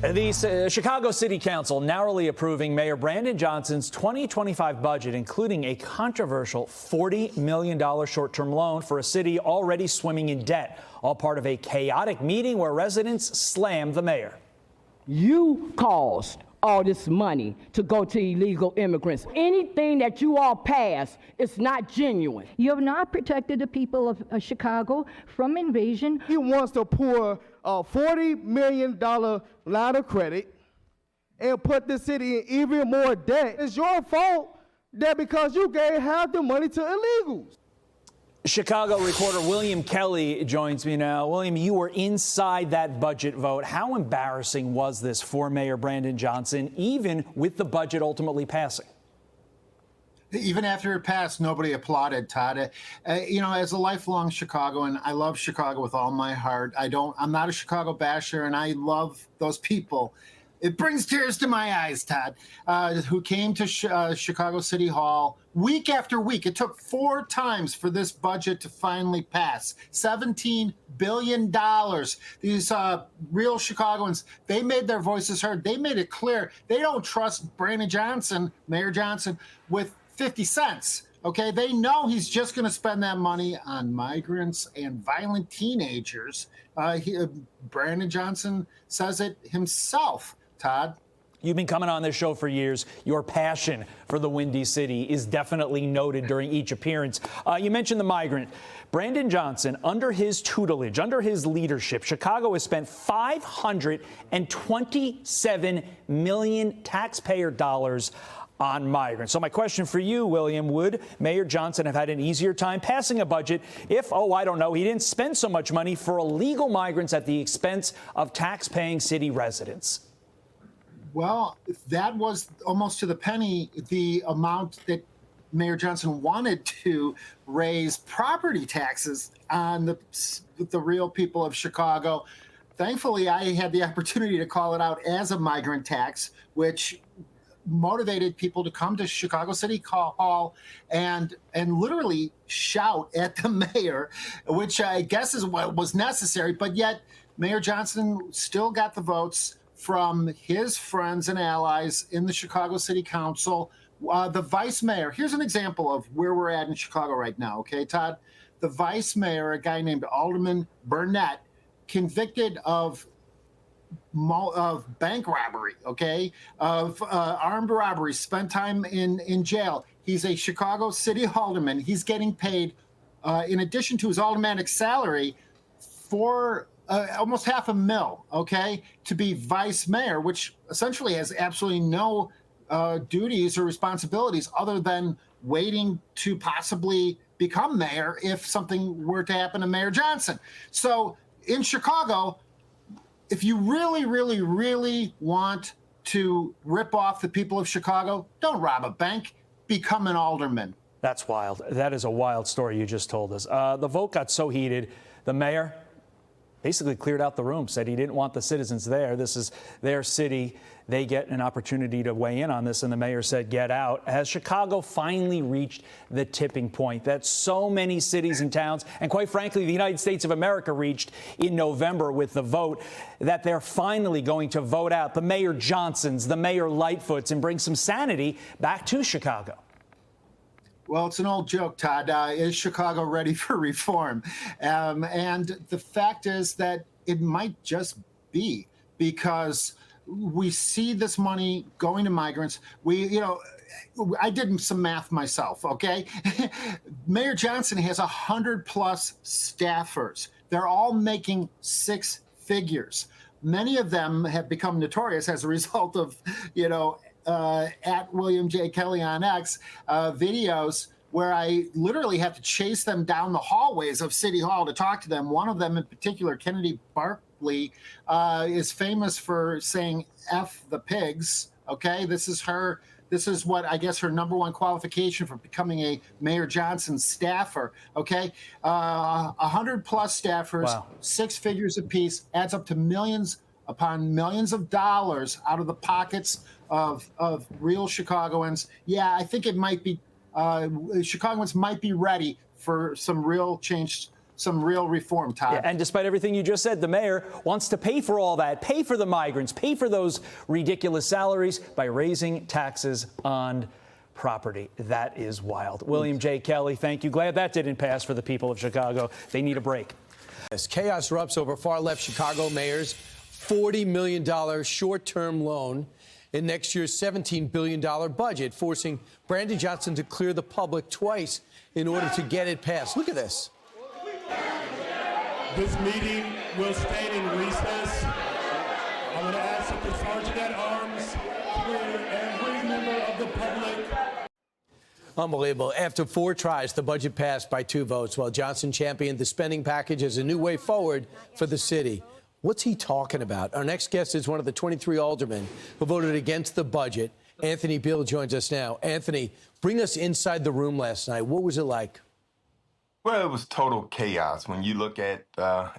The Chicago City Council narrowly approving Mayor Brandon Johnson's 2025 budget, including a controversial $40 million short-term loan for a city already swimming in debt, all part of a chaotic meeting where residents slammed the mayor. You caused all this money to go to illegal immigrants. Anything that you all pass is not genuine. You have not protected the people of Chicago from invasion. He wants to pour a $40 million line of credit and put the city in even more debt. It's your fault that because you gave half the money to illegals. Chicago reporter William Kelly joins me now. William, you were inside that budget vote. How embarrassing was this for Mayor Brandon Johnson, even with the budget ultimately passing? Even after it passed, nobody applauded, Todd. As a lifelong Chicagoan, I love Chicago with all my heart. I'm not a Chicago basher, and I love those people. It brings tears to my eyes, Todd, who came to Chicago City Hall week after week. It took 4 times for this budget to finally pass. $17 billion. These real Chicagoans, they made their voices heard. They made it clear they don't trust Brandon Johnson, Mayor Johnson, with 50 cents. Okay, they know he's just going to spend that money on migrants and violent teenagers. Brandon Johnson says it himself. Todd? You've been coming on this show for years. Your passion for the Windy City is definitely noted during each appearance. You mentioned the migrant. Brandon Johnson, under his tutelage, under his leadership, Chicago has spent $527 million taxpayer dollars on migrants. So my question for you, William, would Mayor Johnson have had an easier time passing a budget if, I don't know, he didn't spend so much money for illegal migrants at the expense of tax-paying city residents? Well, that was almost to the penny the amount that Mayor Johnson wanted to raise property taxes on the real people of Chicago. Thankfully, I had the opportunity to call it out as a migrant tax, which motivated people to come to Chicago City Hall and literally shout at the mayor, which I guess is what was necessary. But yet, Mayor Johnson still got the votes from his friends and allies in the Chicago City Council. The vice mayor, here's an example of where we're at in Chicago right now, okay, Todd? The vice mayor, a guy named Alderman Burnett, convicted of bank robbery, okay, of armed robbery, spent time in jail. He's a Chicago City alderman. He's getting paid, in addition to his aldermanic salary, for almost $500,000, okay, to be vice mayor, which essentially has absolutely no duties or responsibilities other than waiting to possibly become mayor if something were to happen to Mayor Johnson. So in Chicago, if you really, really, really want to rip off the people of Chicago, don't rob a bank, become an alderman. That's wild. That is a wild story you just told us. The vote got so heated, the mayor basically cleared out the room, said he didn't want the citizens there. This is their city. They get an opportunity to weigh in on this, and the mayor said, get out. Has Chicago finally reached the tipping point that so many cities and towns, and quite frankly, the United States of America reached in November with the vote, that they're finally going to vote out the Mayor Johnsons, the Mayor Lightfoots, and bring some sanity back to Chicago? Well, it's an old joke, Todd. Is Chicago ready for reform? And the fact is that it might just be, because we see this money going to migrants. I did some math myself, okay? Mayor Johnson has 100+ staffers. They're all making 6 figures. Many of them have become notorious as a result of, at William J. Kelly on X, videos where I literally have to chase them down the hallways of City Hall to talk to them. One of them in particular, Kennedy Barkley, is famous for saying F the pigs, okay? This is what I guess her #1 qualification for becoming a Mayor Johnson staffer, okay? 100+ staffers, wow. 6 figures apiece, adds up to millions upon millions of dollars out of the pockets of real Chicagoans. Yeah, I think it might be, Chicagoans might be ready for some real change some real reform, Todd. Yeah, and despite everything you just said, the mayor wants to pay for all that, pay for the migrants, pay for those ridiculous salaries by raising taxes on property. That is wild. William J. Kelly, thank you. Glad that didn't pass for the people of Chicago. They need a break. As chaos erupts over far-left Chicago mayor's $40 million short-term loan in next year's $17 billion budget, forcing Brandon Johnson to clear the public twice in order to get it passed. Look at this. This meeting will stay in recess. I'm going to ask that the Sergeant at Arms clear every member of the public. Unbelievable. After 4 tries, the budget passed by 2 votes, while Johnson championed the spending package as a new way forward for the city. What's he talking about? Our next guest is one of the 23 aldermen who voted against the budget. Anthony Beale joins us now. Anthony, bring us inside the room last night. What was it like? Well, it was total chaos. When you look at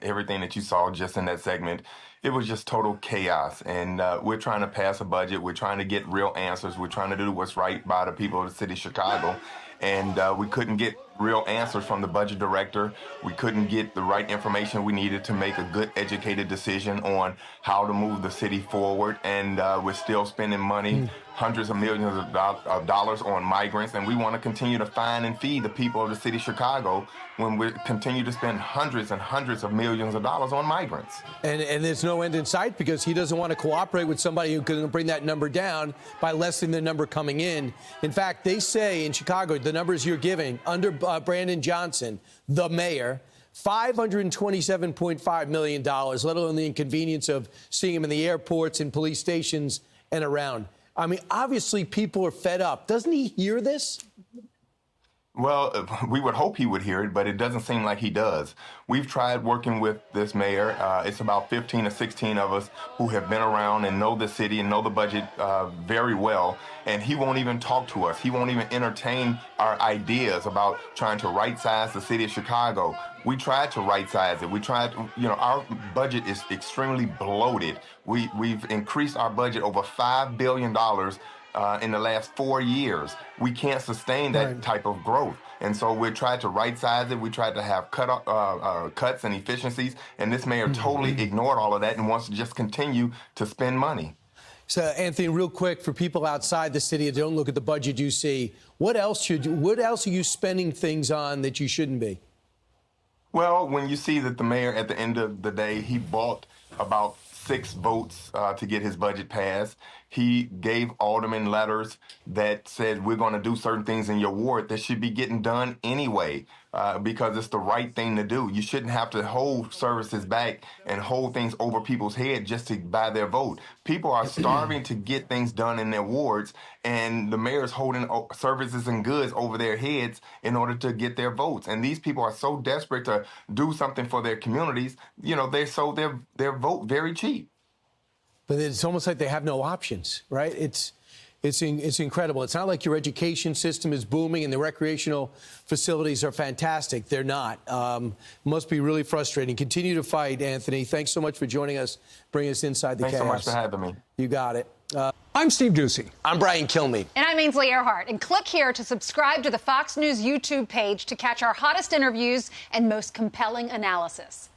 everything that you saw just in that segment, it was just total chaos. And we're trying to pass a budget. We're trying to get real answers. We're trying to do what's right by the people of the city of Chicago. And we couldn't get real answers from the budget director. We couldn't get the right information we needed to make a good, educated decision on how to move the city forward. And we're still spending money, hundreds of millions of dollars on migrants. And we want to continue to fine and feed the people of the city of Chicago when we continue to spend hundreds and hundreds of millions of dollars on migrants. And there's no end in sight because he doesn't want to cooperate with somebody who can bring that number down by lessening the number coming in. In fact, they say in Chicago, the numbers you're giving under Brandon Johnson, the mayor, $527.5 million, let alone the inconvenience of seeing him in the airports and police stations and around. I mean, obviously people are fed up. Doesn't he hear this? Well, we would hope he would hear it, but it doesn't seem like he does. We've tried working with this mayor. It's about 15 or 16 of us who have been around and know the city and know the budget very well, and he won't even talk to us. He won't even entertain our ideas about trying to right-size the city of Chicago. We tried to right-size it. We tried, our budget is extremely bloated. We've increased our budget over $5 billion in the last 4 years. We can't sustain that type of growth. And so we tried to right-size it. We tried to have cuts and efficiencies. And this mayor totally ignored all of that and wants to just continue to spend money. So, Anthony, real quick, for people outside the city that don't look at the budget you see, what else are you spending things on that you shouldn't be? Well, when you see that the mayor, at the end of the day, he bought about 6 votes to get his budget passed. He gave aldermen letters that said, we're going to do certain things in your ward that should be getting done anyway, because it's the right thing to do. You shouldn't have to hold services back and hold things over people's head just to buy their vote. People are starving to get things done in their wards, and the mayor's holding services and goods over their heads in order to get their votes. And these people are so desperate to do something for their communities, they sold their vote very cheap. But it's almost like they have no options, right? It's incredible. It's not like your education system is booming and the recreational facilities are fantastic. They're not. Must be really frustrating. Continue to fight, Anthony. Thanks so much for joining us, bringing us inside the chaos. Thanks so much for having me. You got it. I'm Steve Ducey. I'm Brian Kilmeade. And I'm Ainsley Earhart. And click here to subscribe to the Fox News YouTube page to catch our hottest interviews and most compelling analysis.